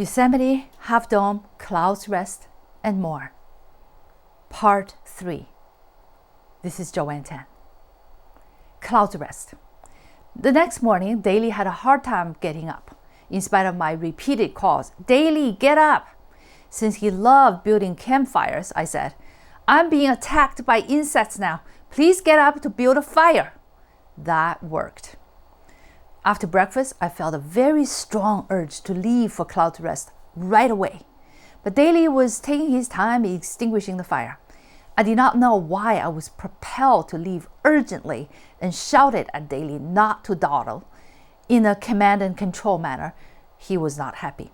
Yosemite, Half Dome, Clounds Rest, and more. Part 3. This is Joanne Z. Clounds Rest. The next morning, Daly had a hard time getting up, in spite of my repeated calls. Daly, get up! Since he loved building campfires, I said, I'm being attacked by insects now. Please get up to build a fire. That worked. After breakfast, I felt a very strong urge to leave for Clounds Rest right away. But Daly was taking his time extinguishing the fire. I did not know why I was propelled to leave urgently and shouted at Daly not to dawdle. In a command and control manner, he was not happy.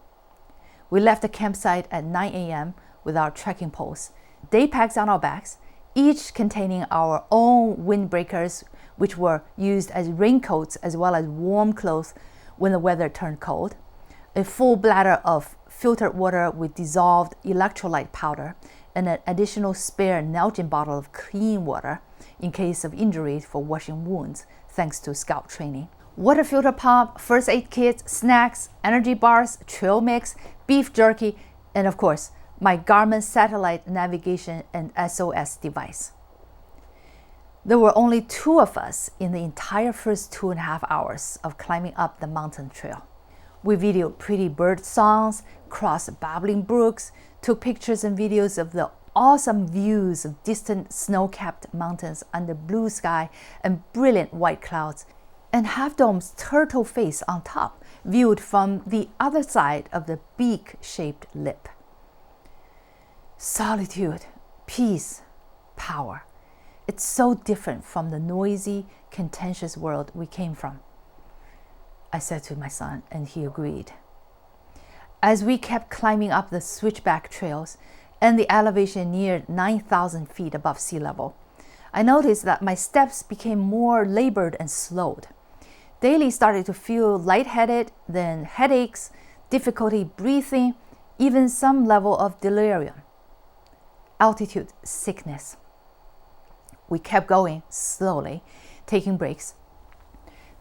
We left the campsite at 9 a.m. with our trekking poles, day packs on our backs, each containing our own windbreakers, which were used as raincoats as well as warm clothes when the weather turned cold, a full bladder of filtered water with dissolved electrolyte powder, and an additional spare Nalgene bottle of clean water in case of injuries for washing wounds, thanks to scout training. Water filter pump, first aid kits, snacks, energy bars, trail mix, beef jerky, and of course, my Garmin satellite navigation and SOS device. There were only 2 of us in the entire first 2.5 hours of climbing up the mountain trail. We videoed pretty bird songs, crossed babbling brooks, took pictures and videos of the awesome views of distant snow-capped mountains under blue sky and brilliant white clouds, and Half Dome's turtle face on top, viewed from the other side of the beak-shaped lip. Solitude, peace, power. It's so different from the noisy, contentious world we came from, I said to my son, and he agreed. As we kept climbing up the switchback trails and the elevation neared 9,000 feet above sea level, I noticed that my steps became more labored and slowed. Daly started to feel lightheaded, then headaches, difficulty breathing, even some level of delirium. Altitude sickness. We kept going slowly, taking breaks.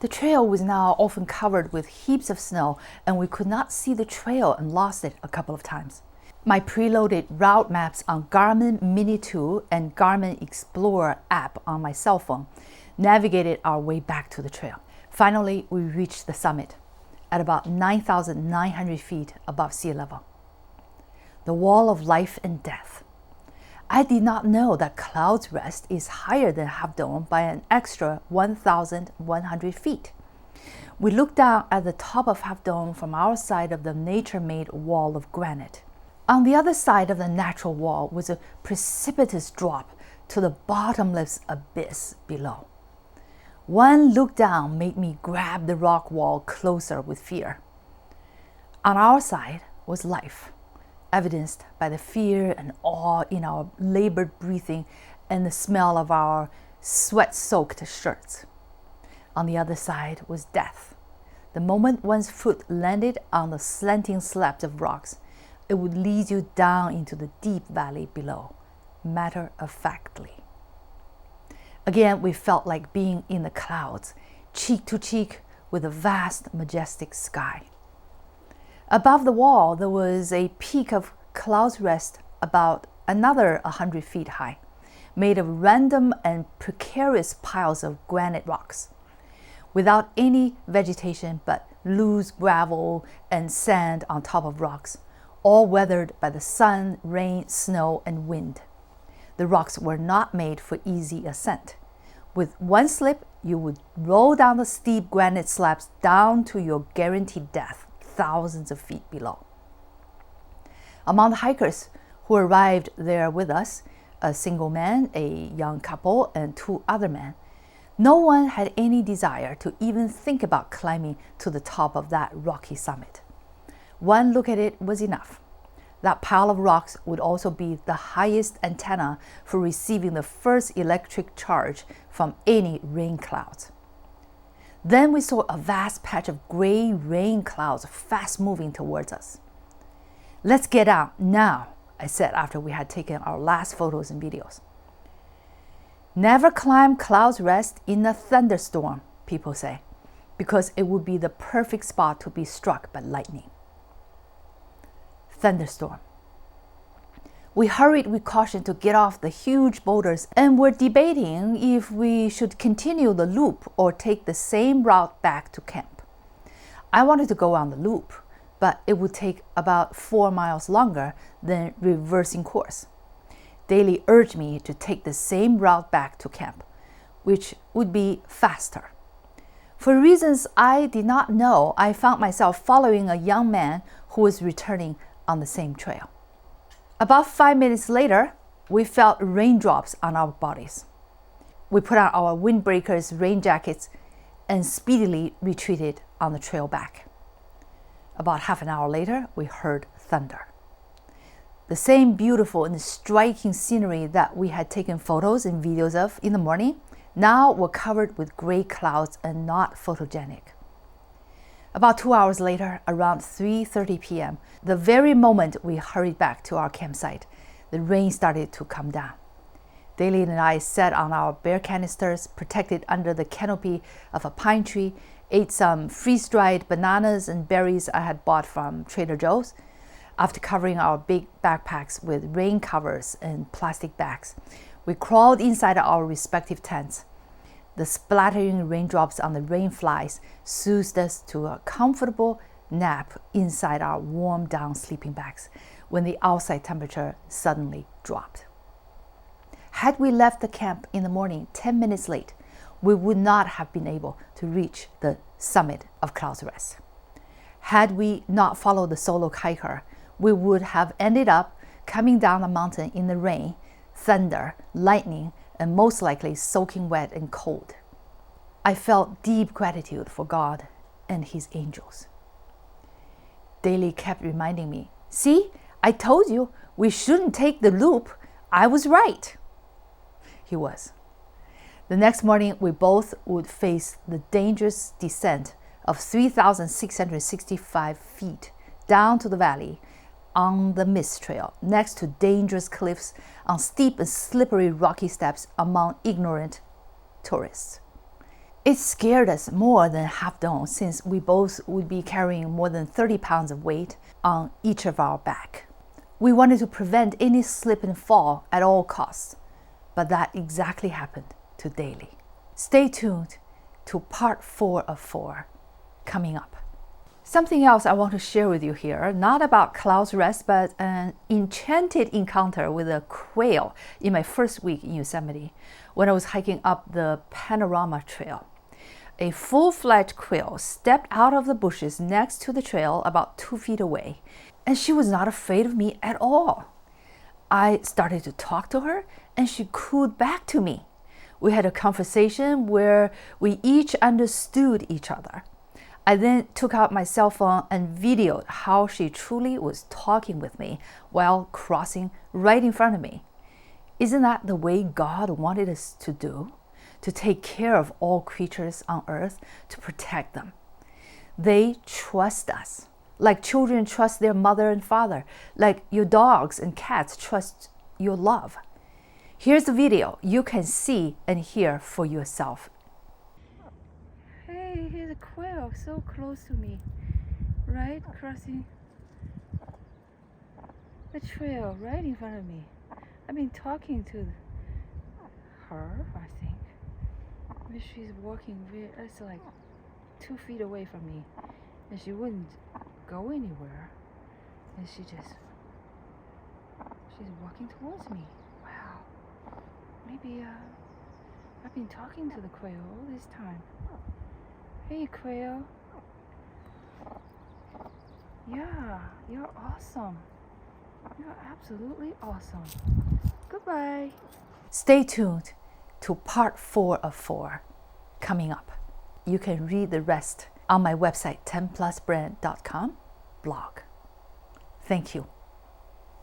The trail was now often covered with heaps of snow, and we could not see the trail and lost it a couple of times. My preloaded route maps on Garmin Mini 2 and Garmin Explorer app on my cell phone navigated our way back to the trail. Finally, we reached the summit at about 9,900 feet above sea level. The wall of life and death. I did not know that Clounds Rest is higher than Half Dome by an extra 1,100 feet. We looked down at the top of Half Dome from our side of the nature-made wall of granite. On the other side of the natural wall was a precipitous drop to the bottomless abyss below. One look down made me grab the rock wall closer with fear. On our side was life, evidenced by the fear and awe in our labored breathing and the smell of our sweat-soaked shirts. On the other side was death. The moment one's foot landed on the slanting slabs of rocks, it would lead you down into the deep valley below, matter-of-factly. Again, we felt like being in the clouds, cheek to cheek with a vast, majestic sky. Above the wall, there was a peak of Clounds Rest about another 100 feet high, made of random and precarious piles of granite rocks, without any vegetation but loose gravel and sand on top of rocks, all weathered by the sun, rain, snow, and wind. The rocks were not made for easy ascent. With one slip, you would roll down the steep granite slabs down to your guaranteed death, thousands of feet below. Among the hikers who arrived there with us, a single man, a young couple, and 2 other men, no one had any desire to even think about climbing to the top of that rocky summit. One look at it was enough. That pile of rocks would also be the highest antenna for receiving the first electric charge from any rain clouds. Then we saw a vast patch of gray rain clouds fast moving towards us. Let's get out now, I said after we had taken our last photos and videos. Never climb Clounds Rest in a thunderstorm, people say, because it would be the perfect spot to be struck by lightning. Thunderstorm. We hurried with caution to get off the huge boulders and were debating if we should continue the loop or take the same route back to camp. I wanted to go on the loop, but it would take about 4 miles longer than reversing course. Daly urged me to take the same route back to camp, which would be faster. For reasons I did not know, I found myself following a young man who was returning on the same trail. About 5 minutes later, we felt raindrops on our bodies. We put on our windbreakers, rain jackets, and speedily retreated on the trail back. About half an hour later, we heard thunder. The same beautiful and striking scenery that we had taken photos and videos of in the morning now were covered with gray clouds and not photogenic. About 2 hours later, around 3:30 p.m., the very moment we hurried back to our campsite, the rain started to come down. Daly and I sat on our bear canisters, protected under the canopy of a pine tree, ate some freeze-dried bananas and berries I had bought from Trader Joe's. After covering our big backpacks with rain covers and plastic bags, we crawled inside our respective tents. The splattering raindrops on the rain flies soothed us to a comfortable nap inside our warm down sleeping bags when the outside temperature suddenly dropped. Had we left the camp in the morning 10 minutes late, we would not have been able to reach the summit of Clounds Rest. Had we not followed the solo hiker, we would have ended up coming down the mountain in the rain, thunder, lightning, and most likely soaking wet and cold. I felt deep gratitude for God and His angels. Daly kept reminding me, "See, I told you we shouldn't take the loop. I was right." He was. The next morning, we both would face the dangerous descent of 3,665 feet down to the valley on the mist trail, next to dangerous cliffs, on steep and slippery rocky steps among ignorant tourists. It scared us more than half done, since we both would be carrying more than 30 pounds of weight on each of our back. We wanted to prevent any slip and fall at all costs, but that exactly happened to Daly. Stay tuned to part 4 of 4 coming up. Something else I want to share with you here, not about Clounds Rest, but an enchanted encounter with a quail in my first week in Yosemite when I was hiking up the Panorama Trail. A full-fledged quail stepped out of the bushes next to the trail about 2 feet away, and she was not afraid of me at all. I started to talk to her, and she cooed back to me. We had a conversation where we each understood each other. I then took out my cell phone and videoed how she truly was talking with me while crossing right in front of me. Isn't that the way God wanted us to do? To take care of all creatures on earth, to protect them. They trust us, like children trust their mother and father, like your dogs and cats trust your love. Here's the video you can see and hear for yourself. Hey, here's a quail so close to me, right? Crossing the trail right in front of me. I've been talking to her, I think. But she's walking it's like 2 feet away from me, and she wouldn't go anywhere. And she's walking towards me. Wow. Maybe I've been talking to the quail all this time. Hey, quail. Yeah, you're awesome. You're absolutely awesome. Goodbye. Stay tuned to part 4 of 4 coming up. You can read the rest on my website 10plusbrand.com blog. Thank you.